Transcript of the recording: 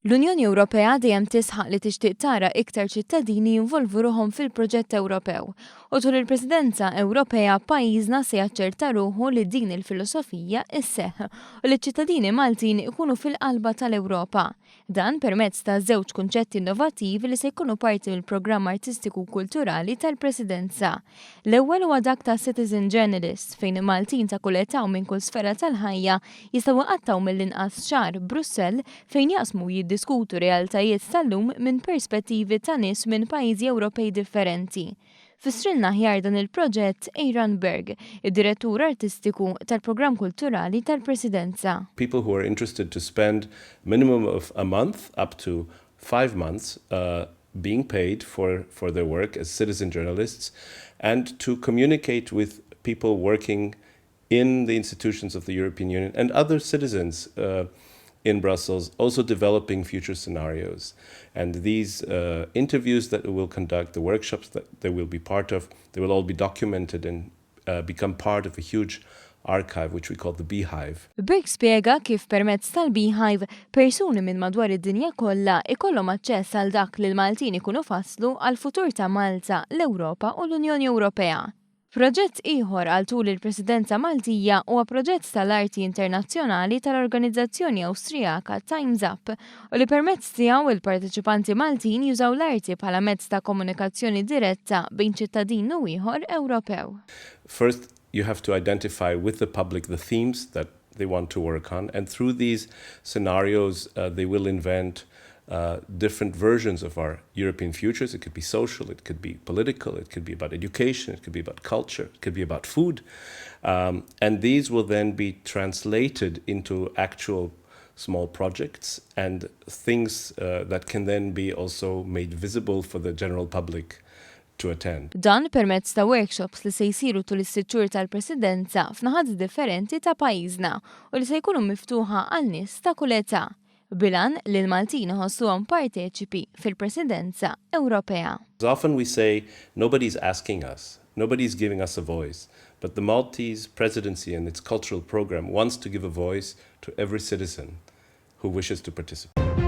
L-Unjoni Ewropea dejjem tisħaq li tixtieq tara iktar ċittadini jinvolvu ruhom fil-proġett Ewropew u tul il-Presidenza Ewropea pajjiżna se jaċċerta ruħu li din il-filosofija isseħħ u li ċ-ċittadini Maltin ikunu fil-qalba tal-Ewropa. Dan permezz ta' żewġ kunċetti innovattivi li se jkunu parti mill-Programm Artistiku Kulturali tal-Presidenza. L-ewwel huwa dak ta' Citizen Journalist fejn Maltin ta' kull età u minn kull sfera tal-ħajja jistgħu jaqattaw mill-inqas xahar Brussell fejn jaqsmu jiddiskutu realtajiet tal-lum minn perspettivi ta' nies minn pajjiżi Ewropej differenti. Fissrilna ħjar dan il-proġett Aaron Berg, id-direttur artistiku tal-Programm Kulturali tal-Presidenza. People who are interested to spend minimum of a month up to 5 months being paid for their work as citizen journalists and to communicate with people working in the institutions of the European Union and other citizens in Brussels, also developing future scenarios. And these interviews that we will conduct, the workshops that they will be part of, they will all be documented and become part of a huge archive, which we call the Beehive. Berg spiega kif permezz tal-Beehive persuni minn madwar id-dinja kollha ikollhom aċċess għal dak li l-Maltin ikunu fasslu għal futur ta' Malta, l-Ewropa u l-Unjoni Ewropea. Proġett ieħor għal tul il-Presidenza Maltija huwa proġett tal-arti internazzjonali tal-organizzazzjoni Awstrijaka tinsab u li permezz tiegħu il-parteċipanti Maltin jużaw l-arti bħala mezz ta' komunikazzjoni diretta bejn ċittadin u ieħor Ewropew. First, you have to identify with the public the themes that they want to work on, and through these scenarios they will invent different versions of our European futures. It could be social, it could be political, it could be about education, it could be about culture, it could be about food. And these will then be translated into actual small projects and things that can then be also made visible for the general public to attend. Dan permezz ta' workshops li se jsiru tul is-sittur tal-Presidenza f'naħat differenti ta' pajjiżna u li se jkunu miftuħa għal nies ta' kull età. Bilan li l-Maltin ħossuhom parteċipi fil-Presidenza Ewropea. Often we say nobody's asking us, nobody's giving us a voice, but the Maltese presidency and its cultural program wants to give a voice to every citizen who wishes to participate.